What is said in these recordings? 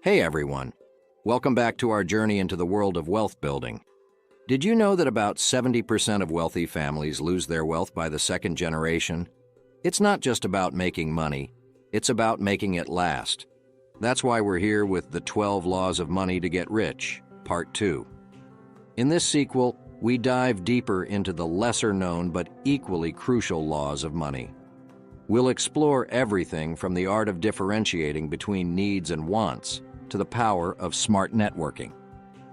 Hey everyone, welcome back to our journey into the world of wealth building. Did you know that about 70% of wealthy families lose their wealth by the second generation? It's not just about making money, it's about making it last. That's why we're here with the 12 Laws of Money to Get Rich, Part 2. In this sequel, we dive deeper into the lesser-known but equally crucial laws of money. We'll explore everything from the art of differentiating between needs and wants to the power of smart networking.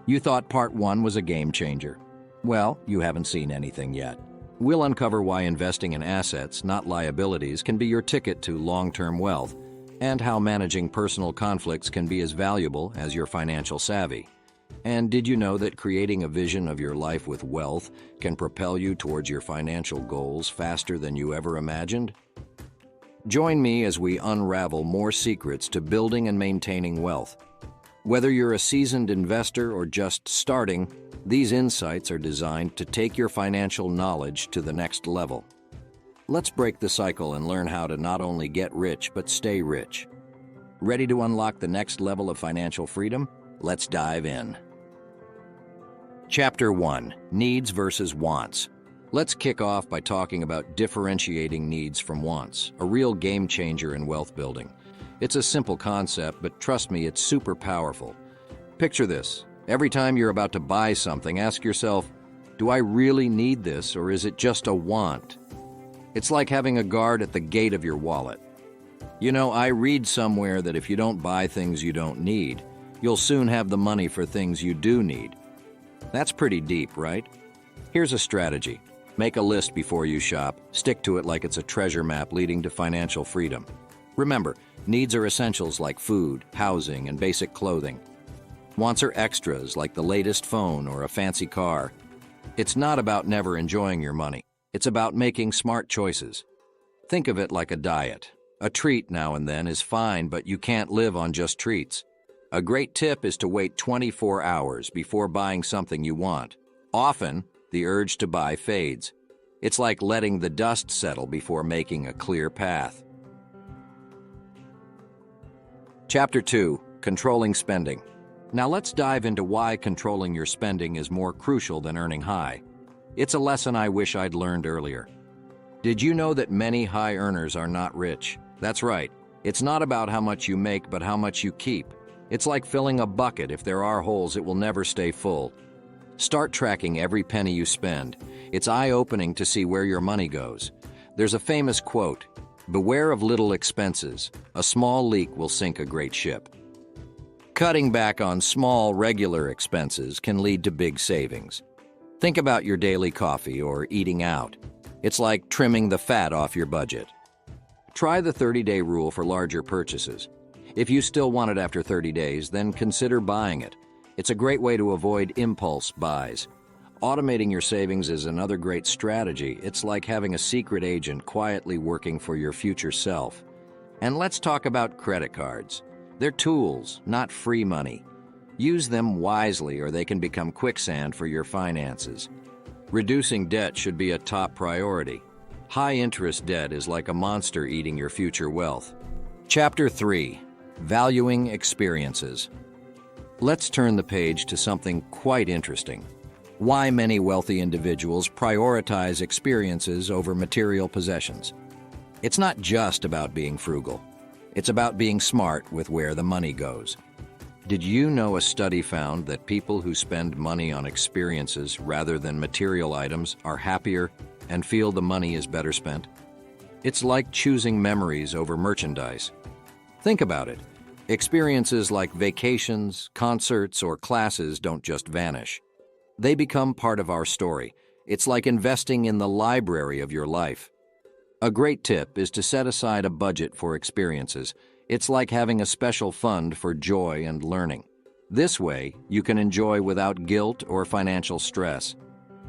You thought Part 1 was a game changer. Well, you haven't seen anything yet. We'll uncover why investing in assets, not liabilities, can be your ticket to long-term wealth, and how managing personal conflicts can be as valuable as your financial savvy. And did you know that creating a vision of your life with wealth can propel you towards your financial goals faster than you ever imagined? Join me as we unravel more secrets to building and maintaining wealth. Whether you're a seasoned investor or just starting, these insights are designed to take your financial knowledge to the next level. Let's break the cycle and learn how to not only get rich, but stay rich. Ready to unlock the next level of financial freedom? Let's dive in. Chapter 1: Needs versus Wants. Let's kick off by talking about differentiating needs from wants, a real game changer in wealth building. It's a simple concept, but trust me, it's super powerful. Picture this. Every time you're about to buy something, ask yourself, do I really need this, or is it just a want? It's like having a guard at the gate of your wallet. You know, I read somewhere that if you don't buy things you don't need, you'll soon have the money for things you do need. That's pretty deep, right? Here's a strategy. Make a list before you shop. Stick to it like it's a treasure map leading to financial freedom. Remember, needs are essentials like food, housing, and basic clothing. Wants are extras like the latest phone or a fancy car. It's not about never enjoying your money. It's about making smart choices. Think of it like a diet. A treat now and then is fine, but you can't live on just treats. A great tip is to wait 24 hours before buying something you want. Often, the urge to buy fades. It's like letting the dust settle before making a clear path. Chapter 2: Controlling Spending. Now let's dive into why controlling your spending is more crucial than earning high. It's a lesson I wish I'd learned earlier. Did you know that many high earners are not rich? That's right. It's not about how much you make, but how much you keep. It's like filling a bucket. If there are holes, it will never stay full. Start tracking every penny you spend. It's eye-opening to see where your money goes. There's a famous quote, "Beware of little expenses. A small leak will sink a great ship." Cutting back on small, regular expenses can lead to big savings. Think about your daily coffee or eating out. It's like trimming the fat off your budget. Try the 30-day rule for larger purchases. If you still want it after 30 days, then consider buying it. It's a great way to avoid impulse buys. Automating your savings is another great strategy. It's like having a secret agent quietly working for your future self. And let's talk about credit cards. They're tools, not free money. Use them wisely or they can become quicksand for your finances. Reducing debt should be a top priority. High-interest debt is like a monster eating your future wealth. Chapter 3: Valuing Experiences. Let's turn the page to something quite interesting. Why many wealthy individuals prioritize experiences over material possessions. It's not just about being frugal. It's about being smart with where the money goes. Did you know a study found that people who spend money on experiences rather than material items are happier and feel the money is better spent? It's like choosing memories over merchandise. Think about it. Experiences like vacations, concerts, or classes don't just vanish. They become part of our story. It's like investing in the library of your life. A great tip is to set aside a budget for experiences. It's like having a special fund for joy and learning. This way, you can enjoy without guilt or financial stress.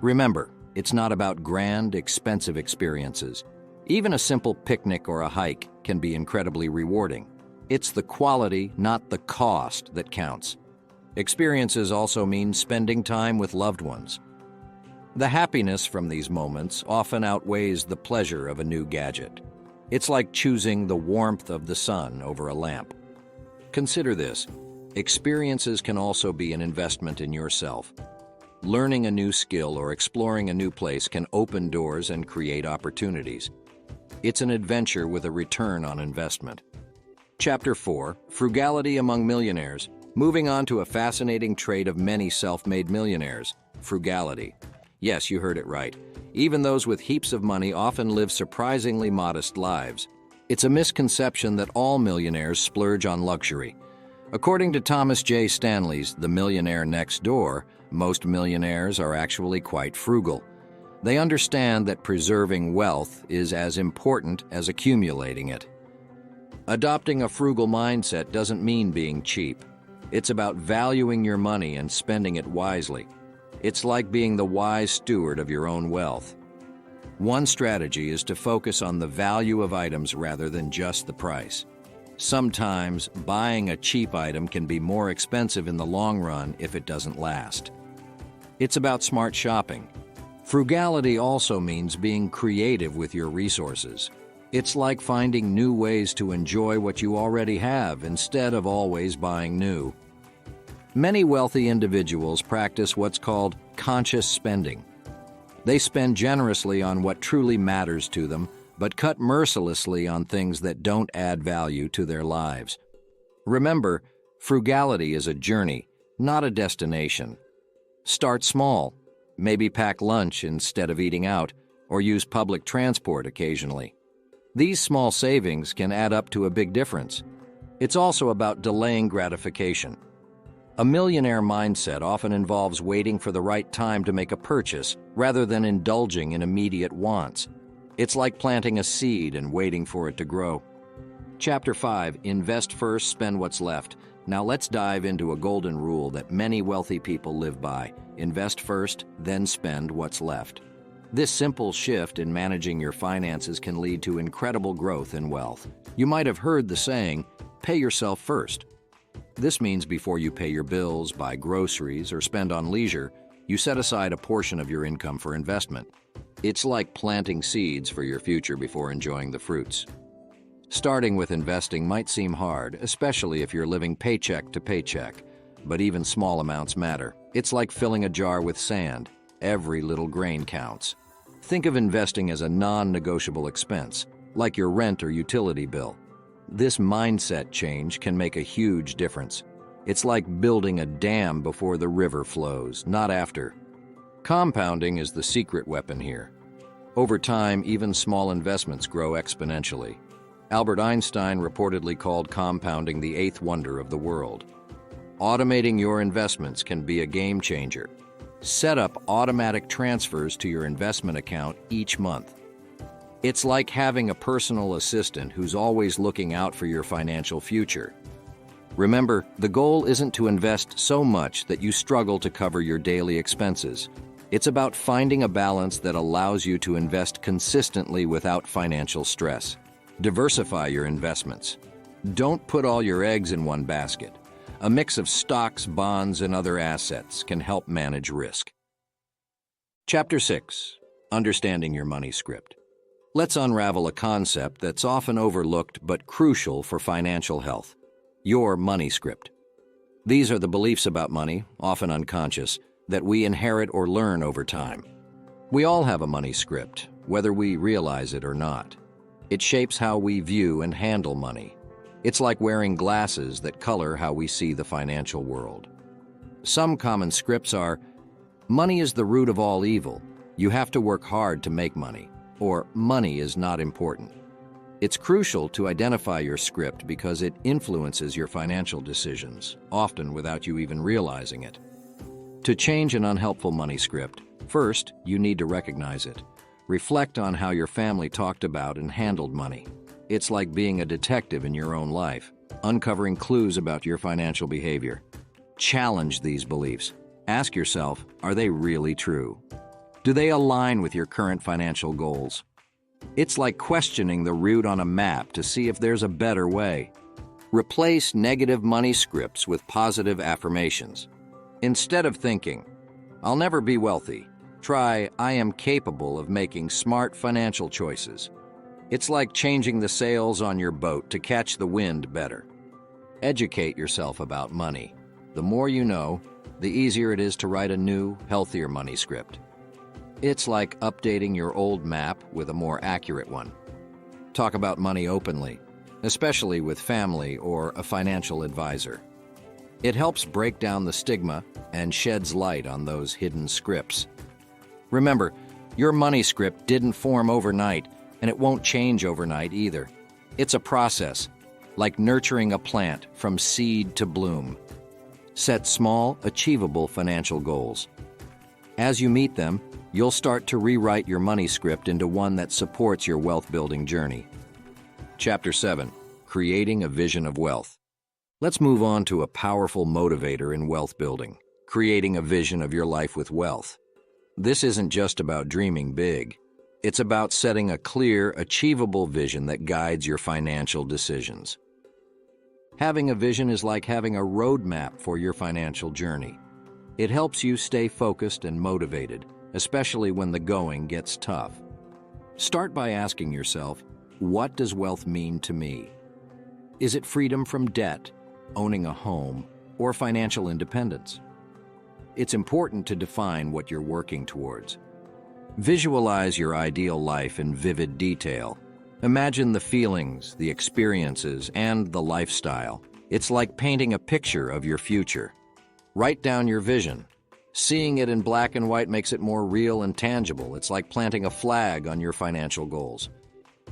Remember, it's not about grand, expensive experiences. Even a simple picnic or a hike can be incredibly rewarding. It's the quality, not the cost, that counts. Experiences also mean spending time with loved ones. The happiness from these moments often outweighs the pleasure of a new gadget. It's like choosing the warmth of the sun over a lamp. Consider this. Experiences can also be an investment in yourself. Learning a new skill or exploring a new place can open doors and create opportunities. It's an adventure with a return on investment. Chapter 4, Frugality Among Millionaires. Moving on to a fascinating trait of many self-made millionaires, frugality. Yes, you heard it right. Even those with heaps of money often live surprisingly modest lives. It's a misconception that all millionaires splurge on luxury. According to Thomas J. Stanley's The Millionaire Next Door, most millionaires are actually quite frugal. They understand that preserving wealth is as important as accumulating it. Adopting a frugal mindset doesn't mean being cheap. It's about valuing your money and spending it wisely. It's like being the wise steward of your own wealth. One strategy is to focus on the value of items rather than just the price. Sometimes, buying a cheap item can be more expensive in the long run if it doesn't last. It's about smart shopping. Frugality also means being creative with your resources. It's like finding new ways to enjoy what you already have instead of always buying new. Many wealthy individuals practice what's called conscious spending. They spend generously on what truly matters to them, but cut mercilessly on things that don't add value to their lives. Remember, frugality is a journey, not a destination. Start small. Maybe pack lunch instead of eating out, or use public transport occasionally. These small savings can add up to a big difference. It's also about delaying gratification. A millionaire mindset often involves waiting for the right time to make a purchase rather than indulging in immediate wants. It's like planting a seed and waiting for it to grow. Chapter 5, Invest First, Spend What's Left. Now let's dive into a golden rule that many wealthy people live by. Invest first, then spend what's left. This simple shift in managing your finances can lead to incredible growth in wealth. You might have heard the saying, pay yourself first. This means before you pay your bills, buy groceries, or spend on leisure, you set aside a portion of your income for investment. It's like planting seeds for your future before enjoying the fruits. Starting with investing might seem hard, especially if you're living paycheck to paycheck, but even small amounts matter. It's like filling a jar with sand. Every little grain counts. Think of investing as a non-negotiable expense, like your rent or utility bill. This mindset change can make a huge difference. It's like building a dam before the river flows, not after. Compounding is the secret weapon here. Over time, even small investments grow exponentially. Albert Einstein reportedly called compounding the eighth wonder of the world. Automating your investments can be a game changer. Set up automatic transfers to your investment account each month. It's like having a personal assistant who's always looking out for your financial future. Remember, the goal isn't to invest so much that you struggle to cover your daily expenses. It's about finding a balance that allows you to invest consistently without financial stress. Diversify your investments. Don't put all your eggs in one basket. A mix of stocks, bonds, and other assets can help manage risk. Chapter 6, Understanding Your Money Script. Let's unravel a concept that's often overlooked but crucial for financial health. Your money script. These are the beliefs about money, often unconscious, that we inherit or learn over time. We all have a money script, whether we realize it or not. It shapes how we view and handle money. It's like wearing glasses that color how we see the financial world. Some common scripts are, money is the root of all evil. You have to work hard to make money. Or, money is not important. It's crucial to identify your script because it influences your financial decisions, often without you even realizing it. To change an unhelpful money script, first, you need to recognize it. Reflect on how your family talked about and handled money. It's like being a detective in your own life, uncovering clues about your financial behavior. Challenge these beliefs. Ask yourself, are they really true? Do they align with your current financial goals? It's like questioning the route on a map to see if there's a better way. Replace negative money scripts with positive affirmations. Instead of thinking, I'll never be wealthy, try, I am capable of making smart financial choices. It's like changing the sails on your boat to catch the wind better. Educate yourself about money. The more you know, the easier it is to write a new, healthier money script. It's like updating your old map with a more accurate one. Talk about money openly, especially with family or a financial advisor. It helps break down the stigma and sheds light on those hidden scripts. Remember, your money script didn't form overnight, and it won't change overnight either. It's a process, like nurturing a plant from seed to bloom. Set small, achievable financial goals. As you meet them, you'll start to rewrite your money script into one that supports your wealth-building journey. Chapter 7. Creating a Vision of Wealth. Let's move on to a powerful motivator in wealth building, creating a vision of your life with wealth. This isn't just about dreaming big. It's about setting a clear, achievable vision that guides your financial decisions. Having a vision is like having a roadmap for your financial journey. It helps you stay focused and motivated, especially when the going gets tough. Start by asking yourself, what does wealth mean to me? Is it freedom from debt, owning a home, or financial independence? It's important to define what you're working towards. Visualize your ideal life in vivid detail. Imagine the feelings, the experiences, and the lifestyle. It's like painting a picture of your future. Write down your vision. Seeing it in black and white makes it more real and tangible. It's like planting a flag on your financial goals.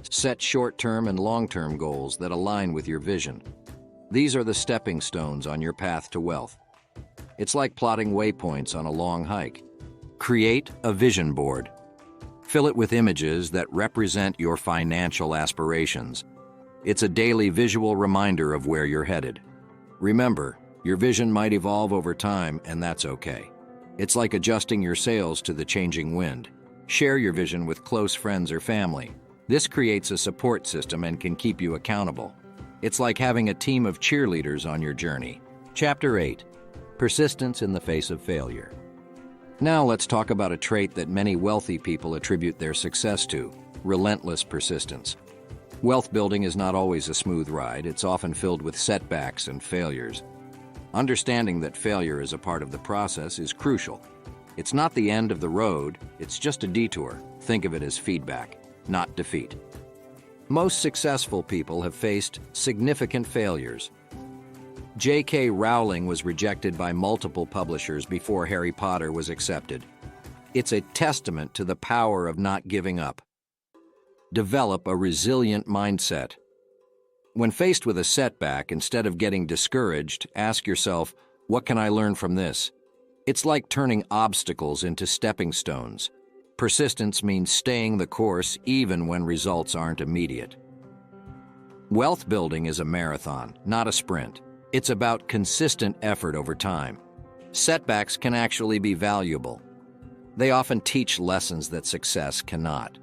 Set short-term and long-term goals that align with your vision. These are the stepping stones on your path to wealth. It's like plotting waypoints on a long hike. Create a vision board. Fill it with images that represent your financial aspirations. It's a daily visual reminder of where you're headed. Remember, your vision might evolve over time, and that's okay. It's like adjusting your sails to the changing wind. Share your vision with close friends or family. This creates a support system and can keep you accountable. It's like having a team of cheerleaders on your journey. Chapter 8. Persistence in the face of failure. Now let's talk about a trait that many wealthy people attribute their success to: relentless persistence. Wealth building is not always a smooth ride. It's often filled with setbacks and failures. Understanding that failure is a part of the process is crucial. It's not the end of the road, it's just a detour. Think of it as feedback, not defeat. Most successful people have faced significant failures. J.K. Rowling was rejected by multiple publishers before Harry Potter was accepted. It's a testament to the power of not giving up. Develop a resilient mindset. When faced with a setback, instead of getting discouraged, ask yourself, what can I learn from this? It's like turning obstacles into stepping stones. Persistence means staying the course even when results aren't immediate. Wealth building is a marathon, not a sprint. It's about consistent effort over time. Setbacks can actually be valuable. They often teach lessons that success cannot.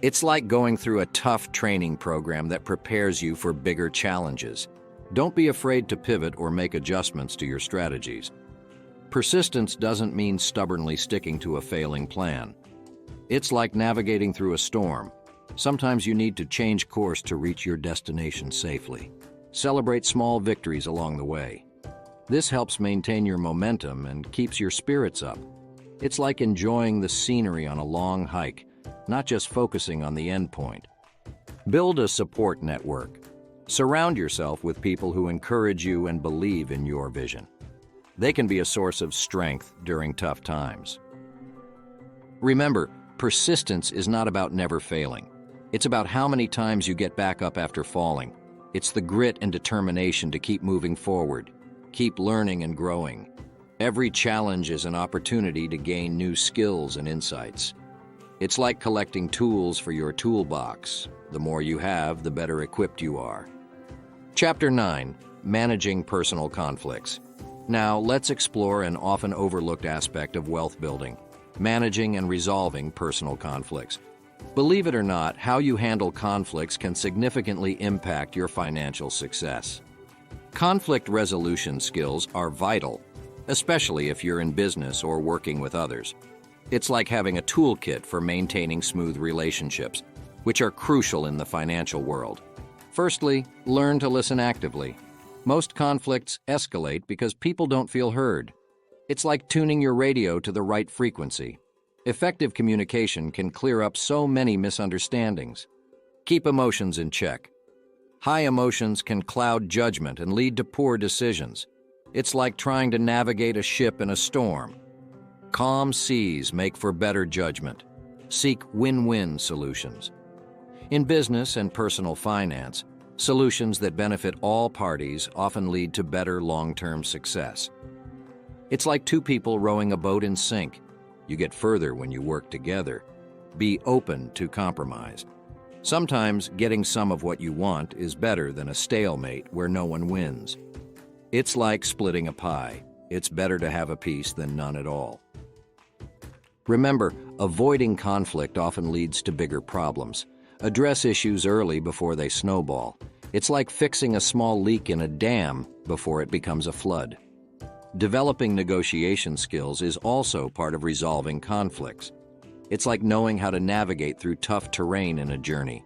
It's like going through a tough training program that prepares you for bigger challenges. Don't be afraid to pivot or make adjustments to your strategies. Persistence doesn't mean stubbornly sticking to a failing plan. It's like navigating through a storm. Sometimes you need to change course to reach your destination safely. Celebrate small victories along the way. This helps maintain your momentum and keeps your spirits up. It's like enjoying the scenery on a long hike, not just focusing on the end point. Build a support network. Surround yourself with people who encourage you and believe in your vision. They can be a source of strength during tough times. Remember, persistence is not about never failing. It's about how many times you get back up after falling. It's the grit and determination to keep moving forward, keep learning and growing. Every challenge is an opportunity to gain new skills and insights. It's like collecting tools for your toolbox. The more you have, the better equipped you are. Chapter 9. Managing Personal Conflicts. Now, let's explore an often overlooked aspect of wealth building: managing and resolving personal conflicts. Believe it or not, how you handle conflicts can significantly impact your financial success. Conflict resolution skills are vital, especially if you're in business or working with others. It's like having a toolkit for maintaining smooth relationships, which are crucial in the financial world. Firstly, learn to listen actively. Most conflicts escalate because people don't feel heard. It's like tuning your radio to the right frequency. Effective communication can clear up so many misunderstandings. Keep emotions in check. High emotions can cloud judgment and lead to poor decisions. It's like trying to navigate a ship in a storm. Calm seas make for better judgment. Seek win-win solutions. In business and personal finance, solutions that benefit all parties often lead to better long-term success. It's like two people rowing a boat in sync. You get further when you work together. Be open to compromise. Sometimes getting some of what you want is better than a stalemate where no one wins. It's like splitting a pie. It's better to have a piece than none at all. Remember, avoiding conflict often leads to bigger problems. Address issues early before they snowball. It's like fixing a small leak in a dam before it becomes a flood. Developing negotiation skills is also part of resolving conflicts. It's like knowing how to navigate through tough terrain in a journey.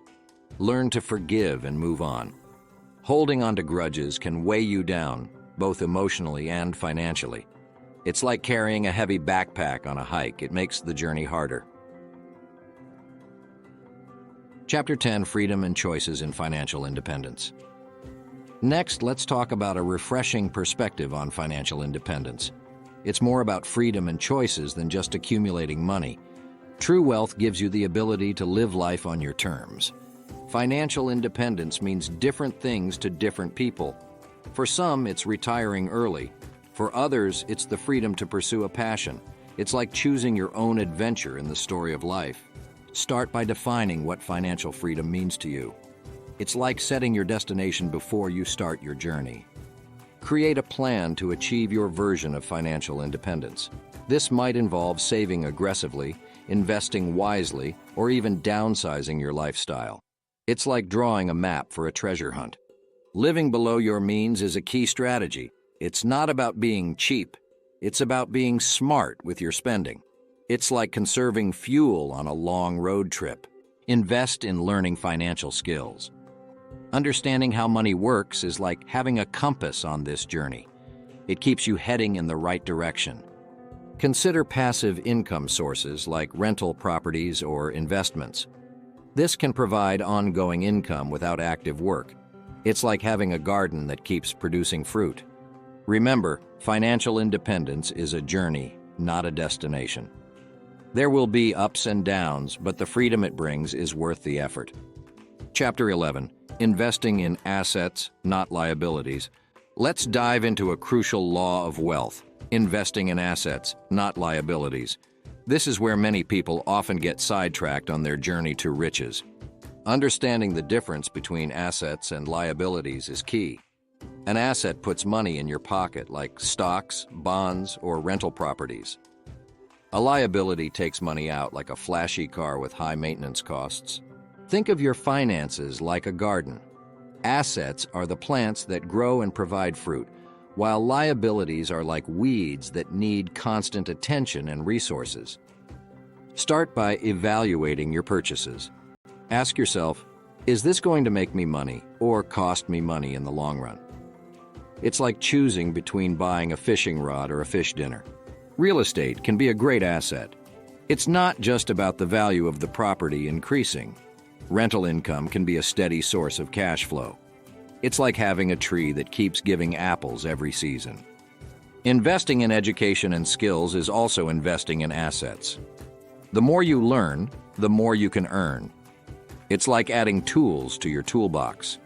Learn to forgive and move on. Holding on to grudges can weigh you down, both emotionally and financially. It's like carrying a heavy backpack on a hike. It makes the journey harder. Chapter 10, Freedom and Choices in Financial Independence. Next, let's talk about a refreshing perspective on financial independence. It's more about freedom and choices than just accumulating money. True wealth gives you the ability to live life on your terms. Financial independence means different things to different people. For some, it's retiring early. For others, it's the freedom to pursue a passion. It's like choosing your own adventure in the story of life. Start by defining what financial freedom means to you. It's like setting your destination before you start your journey. Create a plan to achieve your version of financial independence. This might involve saving aggressively, investing wisely, or even downsizing your lifestyle. It's like drawing a map for a treasure hunt. Living below your means is a key strategy. It's not about being cheap. It's about being smart with your spending. It's like conserving fuel on a long road trip. Invest in learning financial skills. Understanding how money works is like having a compass on this journey. It keeps you heading in the right direction. Consider passive income sources like rental properties or investments. This can provide ongoing income without active work. It's like having a garden that keeps producing fruit. Remember, financial independence is a journey, not a destination. There will be ups and downs, but the freedom it brings is worth the effort. Chapter 11, Investing in Assets, Not Liabilities. Let's dive into a crucial law of wealth. Investing in assets, not liabilities. This is where many people often get sidetracked on their journey to riches. Understanding the difference between assets and liabilities is key. An asset puts money in your pocket, like stocks, bonds, or rental properties. A liability takes money out, like a flashy car with high maintenance costs. Think of your finances like a garden. Assets are the plants that grow and provide fruit, while liabilities are like weeds that need constant attention and resources. Start by evaluating your purchases. Ask yourself, is this going to make me money or cost me money in the long run? It's like choosing between buying a fishing rod or a fish dinner. Real estate can be a great asset. It's not just about the value of the property increasing. Rental income can be a steady source of cash flow. It's like having a tree that keeps giving apples every season. Investing in education and skills is also investing in assets. The more you learn, the more you can earn. It's like adding tools to your toolbox.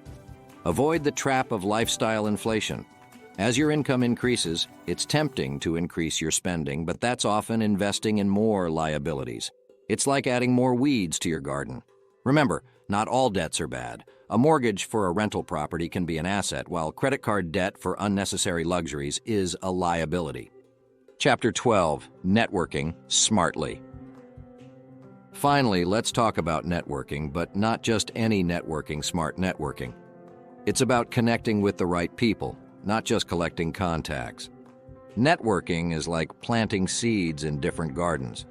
Avoid the trap of lifestyle inflation. As your income increases, it's tempting to increase your spending, but that's often investing in more liabilities. It's like adding more weeds to your garden. Remember, not all debts are bad. A mortgage for a rental property can be an asset, while credit card debt for unnecessary luxuries is a liability. Chapter 12, Networking Smartly. Finally, let's talk about networking, but not just any networking, smart networking. It's about connecting with the right people, not just collecting contacts. Networking is like planting seeds in different gardens.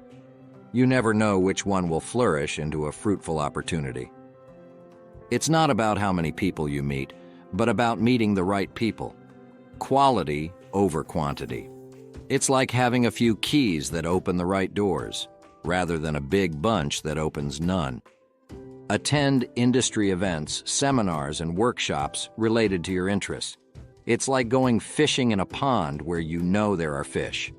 You never know which one will flourish into a fruitful opportunity. It's not about how many people you meet, but about meeting the right people. Quality over quantity. It's like having a few keys that open the right doors, rather than a big bunch that opens none. Attend industry events, seminars, and workshops related to your interests. It's like going fishing in a pond where you know there are fish.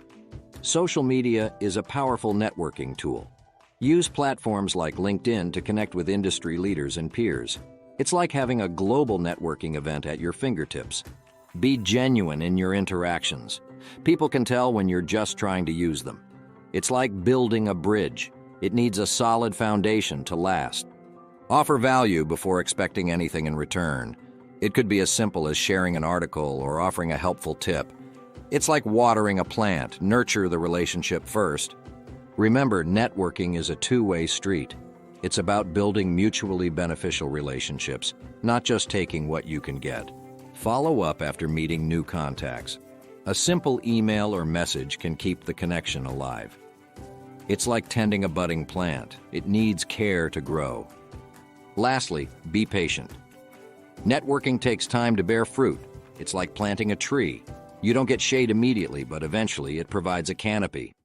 Social media is a powerful networking tool. Use platforms like LinkedIn to connect with industry leaders and peers. It's like having a global networking event at your fingertips. Be genuine in your interactions. People can tell when you're just trying to use them. It's like building a bridge. It needs a solid foundation to last. Offer value before expecting anything in return. It could be as simple as sharing an article or offering a helpful tip. It's like watering a plant. Nurture the relationship first. Remember, networking is a two-way street. It's about building mutually beneficial relationships, not just taking what you can get. Follow up after meeting new contacts. A simple email or message can keep the connection alive. It's like tending a budding plant. It needs care to grow. Lastly, be patient. Networking takes time to bear fruit. It's like planting a tree. You don't get shade immediately, but eventually it provides a canopy.